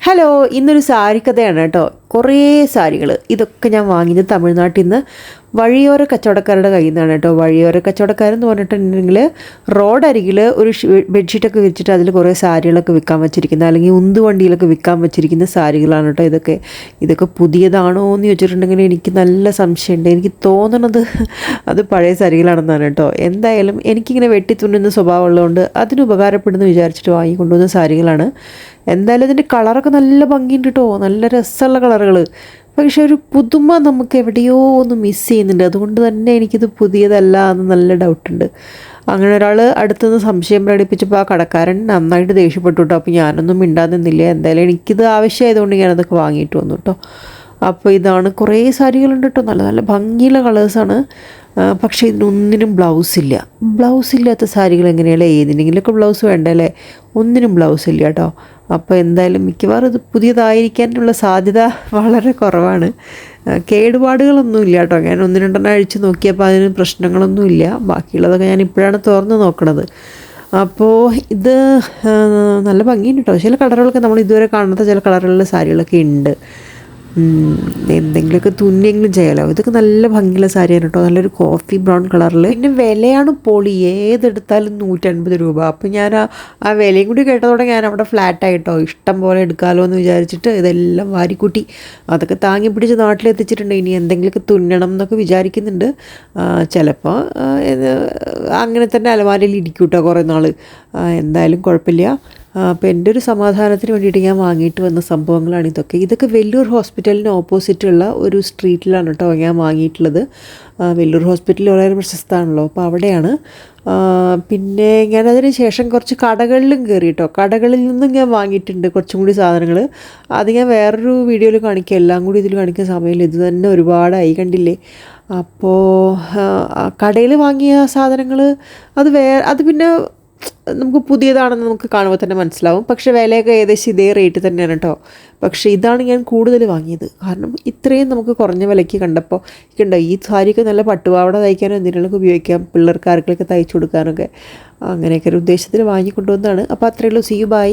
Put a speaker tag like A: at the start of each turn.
A: Hello, ഇന്നൊരു സാരി കഥയാണ് കേട്ടോ. കുറേ സാരികൾ ഇതൊക്കെ ഞാൻ വാങ്ങിയത് തമിഴ്നാട്ടിൽ നിന്ന് വഴിയോര കച്ചവടക്കാരുടെ കയ്യിൽ നിന്നാണ് കേട്ടോ. വഴിയോര കച്ചവടക്കാരെന്ന് പറഞ്ഞിട്ടുണ്ടെങ്കിൽ റോഡരികിൽ ഒരു ബെഡ്ഷീറ്റൊക്കെ വിരിച്ചിട്ട് അതിൽ കുറേ സാരികളൊക്കെ വിൽക്കാൻ വെച്ചിരിക്കുന്ന, അല്ലെങ്കിൽ ഉന്തുവണ്ടിയിലൊക്കെ വിൽക്കാൻ വെച്ചിരിക്കുന്ന സാരികളാണ് കേട്ടോ. ഇതൊക്കെ പുതിയതാണോ എന്ന് ചോദിച്ചിട്ടുണ്ടെങ്കിൽ എനിക്ക് നല്ല സംശയമുണ്ട്. എനിക്ക് തോന്നണത് അത് പഴയ സാരികളാണെന്നാണ് കേട്ടോ. എന്തായാലും എനിക്കിങ്ങനെ വെട്ടിത്തുന്നുന്ന സ്വഭാവമുള്ളതുകൊണ്ട് അതിന് ഉപകാരപ്പെടുന്നു വിചാരിച്ചിട്ട് വാങ്ങിക്കൊണ്ടുവന്ന സാരികളാണ്. എന്തായാലും ഇതിൻ്റെ കളറൊക്കെ നല്ല ഭംഗിയുണ്ട് കേട്ടോ, നല്ല രസമുള്ള കളറുകൾ. പക്ഷെ ഒരു പുതുമ നമുക്ക് എവിടെയോ ഒന്ന് മിസ് ചെയ്യുന്നുണ്ട്. അതുകൊണ്ട് തന്നെ എനിക്കിത് പുതിയതല്ല എന്ന് നല്ല ഡൗട്ടുണ്ട്. അങ്ങനെ ഒരാൾ അടുത്തുനിന്ന് സംശയം പ്രകടിപ്പിച്ചപ്പോൾ ആ കടക്കാരൻ നന്നായിട്ട് ദേഷ്യപ്പെട്ടു കേട്ടോ. അപ്പോൾ ഞാനൊന്നും മിണ്ടാൻ നിന്നില്ല. എന്തായാലും എനിക്കിത് ആവശ്യമായതുകൊണ്ട് ഞാനതൊക്കെ വാങ്ങിയിട്ട് വന്നു കേട്ടോ. അപ്പോൾ ഇതാണ്, കുറേ സാരികളുണ്ട് കേട്ടോ, നല്ല നല്ല ഭംഗിയുള്ള കളേഴ്സാണ്. പക്ഷേ ഇതിനൊന്നിനും ബ്ലൗസ് ഇല്ലാത്ത സാരികൾ എങ്ങനെയല്ലേ? ഏതിനെങ്കിലുമൊക്കെ ബ്ലൗസ് വേണ്ടല്ലേ? ഒന്നിനും ബ്ലൗസ് ഇല്ല കേട്ടോ. അപ്പോൾ എന്തായാലും മിക്കവാറും ഇത് പുതിയതായിരിക്കാനുള്ള സാധ്യത വളരെ കുറവാണ്. കേടുപാടുകളൊന്നുമില്ല കേട്ടോ. ഞാൻ ഒന്ന് രണ്ടെണ്ണം അഴിച്ച് നോക്കിയപ്പോൾ അതിന് പ്രശ്നങ്ങളൊന്നുമില്ല. ബാക്കിയുള്ളതൊക്കെ ഞാൻ ഇപ്പോഴാണ് തുറന്ന് നോക്കണത്. അപ്പോൾ ഇത് നല്ല ഭംഗിയുണ്ട് കേട്ടോ. ചില കളറുകളൊക്കെ നമ്മൾ ഇതുവരെ കാണാത്ത ചില കളറുകളിലെ സാരികളൊക്കെ ഉണ്ട്. എന്തെങ്കിലുമൊക്കെ തുന്നിയെങ്കിലും ചെയ്യാമല്ലോ. ഇതൊക്കെ നല്ല ഭംഗിയുള്ള സാരിയാണ് കേട്ടോ, നല്ലൊരു കോഫി ബ്രൗൺ കളറിൽ. പിന്നെ വിലയാണ് പൊളി, ഏതെടുത്താലും 150 രൂപ. അപ്പോൾ ഞാൻ ആ വിലയും കൂടി കേട്ടതോടെ ഞാൻ അവിടെ ഫ്ലാറ്റായിട്ടോ. ഇഷ്ടം പോലെ എടുക്കാമല്ലോ എന്ന് വിചാരിച്ചിട്ട് ഇതെല്ലാം വാരിക്കൂട്ടി അതൊക്കെ താങ്ങി പിടിച്ച് നാട്ടിലെത്തിച്ചിട്ടുണ്ട്. ഇനി എന്തെങ്കിലുമൊക്കെ തുന്നണം എന്നൊക്കെ വിചാരിക്കുന്നുണ്ട്. ചിലപ്പോൾ അങ്ങനെ തന്നെ അലമാരയിൽ ഇരിക്കും കേട്ടോ കുറേ നാൾ. എന്തായാലും കുഴപ്പമില്ല. അപ്പോൾ എൻ്റെ ഒരു സമാധാനത്തിന് വേണ്ടിയിട്ട് ഞാൻ വാങ്ങിയിട്ട് വന്ന സംഭവങ്ങളാണ് ഇതൊക്കെ വെല്ലൂർ ഹോസ്പിറ്റലിന് ഓപ്പോസിറ്റുള്ള ഒരു സ്ട്രീറ്റിലാണ് കേട്ടോ ഞാൻ വാങ്ങിയിട്ടുള്ളത്. വെല്ലൂർ ഹോസ്പിറ്റൽ വളരെ പ്രശസ്തമാണല്ലോ, അപ്പോൾ അവിടെയാണ്. പിന്നെ ഞാനതിന് ശേഷം കുറച്ച് കടകളിലും കയറി കേട്ടോ. കടകളിൽ നിന്നും ഞാൻ വാങ്ങിയിട്ടുണ്ട് കുറച്ചും കൂടി സാധനങ്ങൾ. അത് ഞാൻ വേറൊരു വീഡിയോയിൽ കാണിക്കാം. എല്ലാം കൂടി ഇതിൽ കാണിക്കുന്ന സമയമില്ല, ഇത് തന്നെ ഒരുപാടായി കണ്ടില്ലേ. അപ്പോൾ കടയിൽ വാങ്ങിയ സാധനങ്ങൾ അത് പിന്നെ നമുക്ക് പുതിയതാണെന്ന് നമുക്ക് കാണുമ്പോൾ തന്നെ മനസ്സിലാവും. പക്ഷേ വിലയൊക്കെ ഏകദേശം ഇതേ റേറ്റ് തന്നെയാണ് കേട്ടോ. പക്ഷേ ഇതാണ് ഞാൻ കൂടുതൽ വാങ്ങിയത്. കാരണം ഇത്രയും നമുക്ക് കുറഞ്ഞ വിലയ്ക്ക് കണ്ടപ്പോൾ ഉണ്ടോ, ഈ സാരിയൊക്കെ നല്ല പട്ടുപാവാട തയ്ക്കാനോ എന്തിനൊക്കെ ഉപയോഗിക്കാം, പിള്ളേർക്ക് ആർക്കൊക്കെ തയ്ച്ചു കൊടുക്കാനൊക്കെ. അങ്ങനെയൊക്കെ ഒരു ഉദ്ദേശത്തിൽ വാങ്ങിക്കൊണ്ടുവന്നതാണ്. അപ്പോൾ അത്രയേ ഉള്ളൂ. See you, by.